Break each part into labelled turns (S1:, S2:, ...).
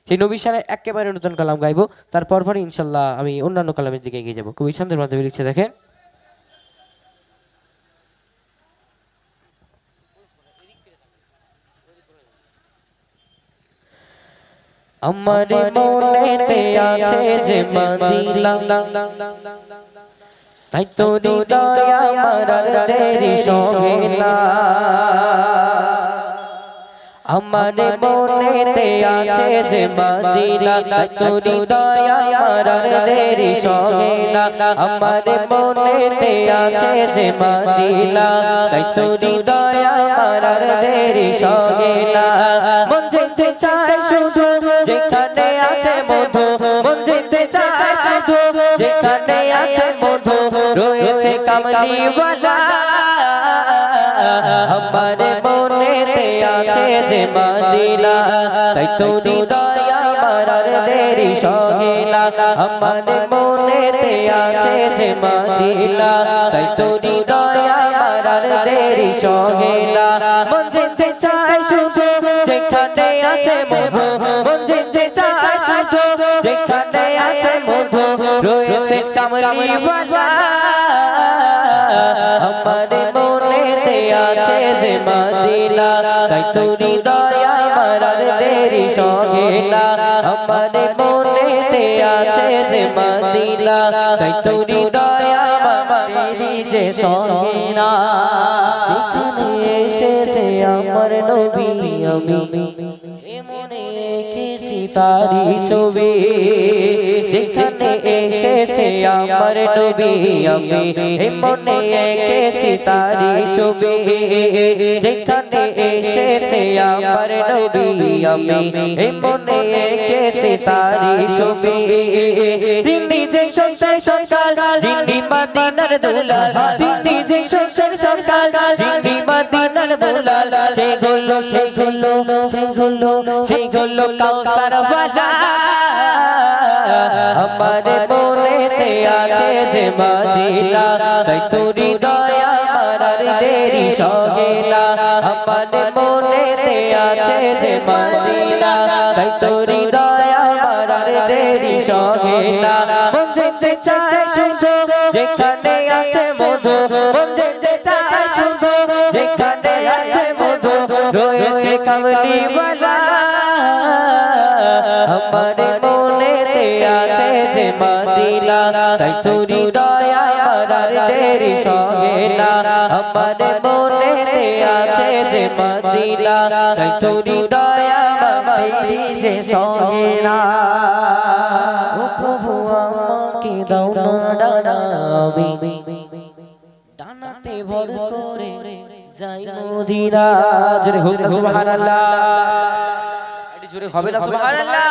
S1: সেই নবী শানে একেবারে নতুন কালাম গাইবো, তারপর পরে ইনশাল্লাহ আমি অন্যান্য কালামের দিকে এগিয়ে যাবো। কবি ছন্দের মাধ্যমে লিখছে দেখেন, আমার মনেতে আছে যে মদিনা, তাই তো হৃদয় আমার আর দেরি সহে না। আমার মনেতে আছে যে মদিনা, তাই তো হৃদয় আমার আর দেরি সহে না। আমার মনেতে আছে যে মদিনা, তাই তো হৃদয় আমার আর দেরি সহে না। মন যেতে চায় শুধু যেখানে আছে মধু, মন যেতে চায় শুধু যেখানে আছে মধু, রয়েছে কামলিওয়ালা। আমার মনেতে আছে যে মদিনা, তাই তো হৃদয় আমার আর দেরি সহে না। আমার মনেতে আছে যে মদিনা, তাই তো হৃদয় আমার আর দেরি সহে না। মন যেতে চায় শুধু যেখানে আছে মধু, মন যেতে চায় শুধু যেখানে আছে মধু, রয়েছে কামলিওয়ালা। আমার মনেতে আছে যে মদিনা, তাই তো হৃদয় আমার আর দেরি সহে না। আমার মনেতে আছে যে মদিনা, তাই তো হৃদয় আমার দেরি যে সহে না। সেখানে এসেছে আমার নবী, আমি মনে এঁকেছি তারি ছবি। যেখানে এসেছে আমার নবী, আমি মনে এঁকেছি তারি ছবি। যেখানে এসেছে আমার নবী, আমি মনে এঁকেছি তারি ছবি। তিনি যে সন্তান সকাল, যিনি মদিনার দুলাল, তিনি যে সন্তান সকাল, যিনি মদিনার দুলাল, সেগুলো সেগুলো সেগুলো সেগুলো কাউসার ওয়ালা। আমার মনেতে আছে যে মদিনা, তাই তো হৃদয় আমার আর দেরি সহে না। আমার মনেতে আছে যে মদিনা, তাই তো হৃদয় আমার আর দেরি সহে না। মন যেতে চায় শুধু যেখানে আছে মধু, মন যেতে চায় শুধু যেখানে আছে মধু, রয়েছে কামলিওয়ালা। আমার মনেতে আছে যে মদিনা, তাই তো হৃদয় আমার আর দেরি সহে না। আমার মনেতে আছে যে মদিনা, তাই তো হৃদয় আমার দেরি যে সহে না। ও প্রভু আমাকে দাও না ডানা, আমি ডানাতে ভর করে যাই মদিনা। জোরে হোক না সুবহানাল্লাহ, এটি জোরে হবে না সুবহানাল্লাহ।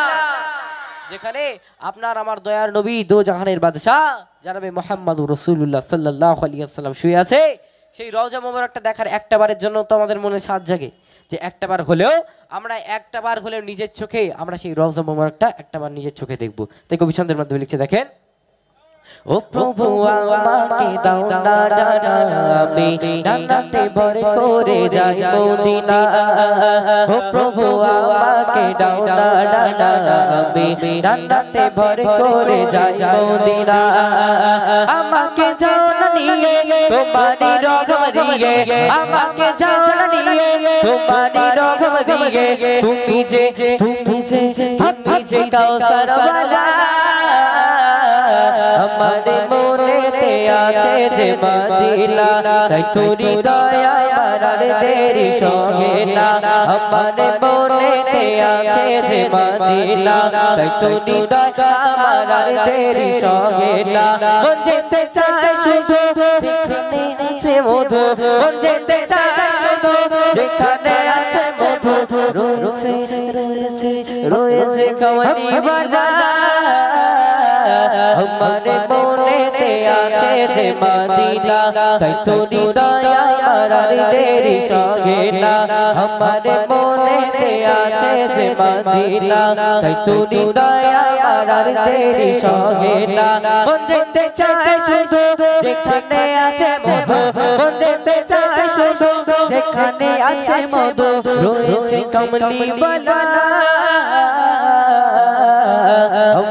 S1: যেখানে আপনার আমার দয়ার নবী দো জাহানের বাদশা জনাবে মুহাম্মদুর রাসূলুল্লাহ সাল্লাল্লাহু আলাইহি ওয়াসাল্লাম শুয়ে আছে, সেই রওজা মোবারকটা দেখার একটা বারের জন্য তো আমাদের মনে সাধ জাগে যে একটা বার হলেও আমরা একটা বার হলেও নিজের চোখে আমরা সেই রওজা মোবারকটা একটা বার নিজের চোখে দেখব। তাই কবি ছন্দের মাধ্যমে লিখছে দেখেন, ও প্রভু আমাকে দাও না ডানা, আমি ডানাতে ভর করে যাই মদিনা। ও প্রভু আমাকে দাও না ডানা, আমি ডানাতে ভর করে যাই মদিনা। আমাকে যাও না নিয়ে তোমারি রঘম দিয়ে, আমাকে যাও না নিয়ে তোমারি রঘম দিয়ে, তুমি যে কাউসার ওয়ালা। আমার মনেতে আছে যে মদিনা, তাই তো হৃদয় আমার আর দেরি সহে না। আমার মনেতে আছে যে মদিনা, তাই তো হৃদয় আমার আর দেরি সহে না। মন যেতে চায় শুধু যেখানে আছে মধু, মন যেতে চায় শুধু যেখানে আছে মধু, রয়েছে রয়েছে রয়েছে কামলিওয়ালা। আমার মনেতে আছে যে মদিনা, তাই তো হৃদয় আমার আর দেরি সহে না। আমার মনেতে আছে যে মদিনা, তাই তো হৃদয় আমার আর দেরি সহে না। মন যেতে চায় শুধু যেখানে আছে মধু, মন যেতে চায় শুধু যেখানে আছে মধু, রয়েছে কামলিওয়ালা।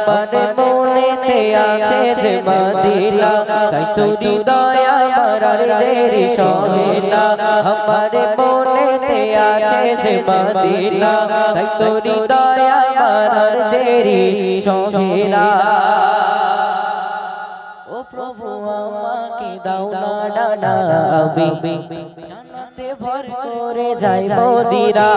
S1: আমার মনেতে আছে যে মদিনা তাই তো হৃদয় আমার আর দেরি সহে না আমার মনেতে আছে যে মদিনা তাই তো হৃদয় আমার আর দেরি সহে না ও প্রভু আমাকে দাও না ডানাবে ডানাতে ভর করে যাই মদিনা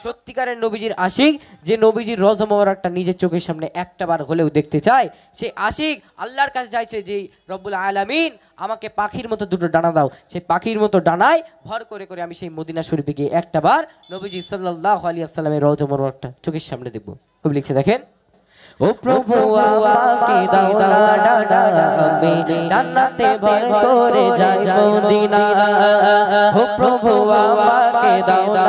S1: সত্যিকারের নবীজির আশিক যে নবীজির রওজা মোবারকটা নিজের চোখের সামনে একটাবার হলেও দেখতে চায় সেই আশিক আল্লাহর কাছে চাইছে যে রব্বুল আলামিন আমাকে পাখির মতো দুটো ডানা দাও সেই পাখির মতো ডানায় ভর করে করে আমি সেই মদিনা শরীফে গিয়ে একটাবার নবীজি সাল্লাল্লাহু আলাইহি ওয়াসাল্লামের রওজা মোবারকটা চোখের সামনে দেখব কবি লিখছে দেখেন ও প্রভু আমাকে দাও না ডানাবে ডানাতে ভর করে যাই মদিনা ও প্রভু আমাকে দাও না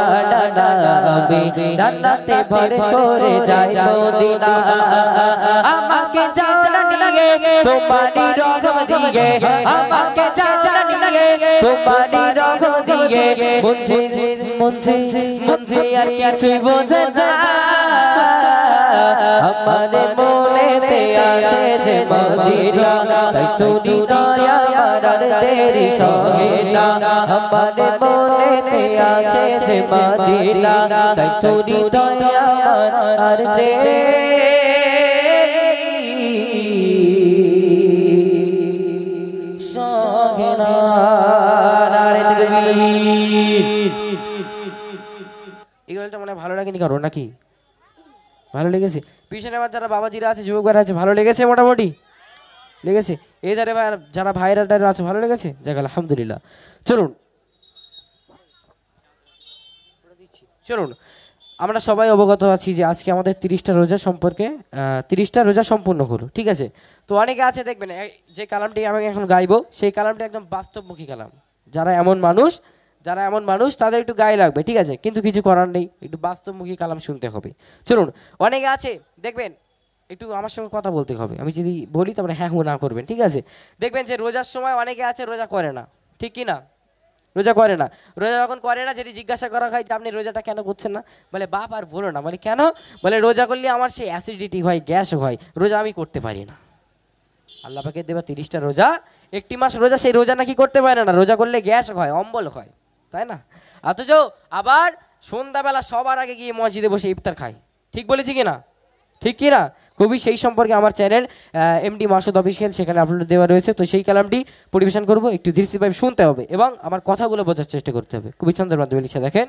S1: ডানাবে ডানাতে ভর করে যাই মদিনা আমাকে যাও না নিয়ে তোমারি রহম দিয়ে আমাকে যাও না নিয়ে তোমারি রহম দিয়ে মুঝে আর কিছুই বোঝে না আমার মনেতে আছে যে মদিনা তাই তো হৃদয় আমার আর দেরি সহে না আমার মনেতে আছে যে মদিনা তাই তো হৃদয় আমার আর দেরি সহে না নারে তাকবীর এই গল্পটা মনে ভালো লাগেনি কারো নাকি ভালো লেগেছে পিছনে আমার যারা বাবাজিরা আছে যুবক ভাইরা আছে ভালো লেগেছে মোটামুটি লেগেছে এই ধারে যারা ভাইরা আছে ভালো লেগেছে যাক আলহামদুলিল্লাহ চলুন আমরা সবাই অবগত আছি যে আজকে আমাদের 30টা রোজা সম্পর্কে 30টা রোজা সম্পূর্ণ হলো ঠিক আছে তো অনেকে আছে দেখবেন যে কালামটি আমি এখন গাইবো সেই কালামটি একদম বাস্তবমুখী কালাম যারা এমন মানুষ তাদের একটু গায়ে লাগবে ঠিক আছে কিন্তু কিছু করার নেই একটু বাস্তবমুখী কালাম শুনতে হবে চলুন অনেকে আছে দেখবেন একটু আমার সঙ্গে কথা বলতে হবে আমি যদি বলি তারপরে হ্যাঁ না করবেন ঠিক আছে দেখবেন যে রোজার সময় অনেকে আছে রোজা করে না ঠিক কি না রোজা করে না রোজা যখন করে না যদি জিজ্ঞাসা করা হয় যে আপনি রোজাটা কেন করছেন না বলে বাপ আর বলো না বলে কেন বলে রোজা করলে আমার সেই অ্যাসিডিটি হয় গ্যাস হয় রোজা আমি করতে পারি না আল্লাহ পাকের দেওয়া 30টা রোজা একটি মাস রোজা সেই রোজা নাকি করতে পারে না রোজা করলে গ্যাস হয় অম্বল হয় তাই না অথচ আবার সন্ধ্যাবেলা সবার আগে গিয়ে মসজিদে বসে ইফতার খায় ঠিক বলেছি কিনা ঠিক কিনা কবি সেই সম্পর্কে আমার চ্যানেল এমডি মাসুদ অফিসিয়াল সেখানে আপলোড দেওয়া রয়েছে তো সেই কালামটি পরিবেশন করব একটু ধীরে ধীরে শুনতে হবে এবং আমার কথাগুলো বোঝার চেষ্টা করতে হবে কবি ছন্দের মাধ্যমে লিখে দেখেন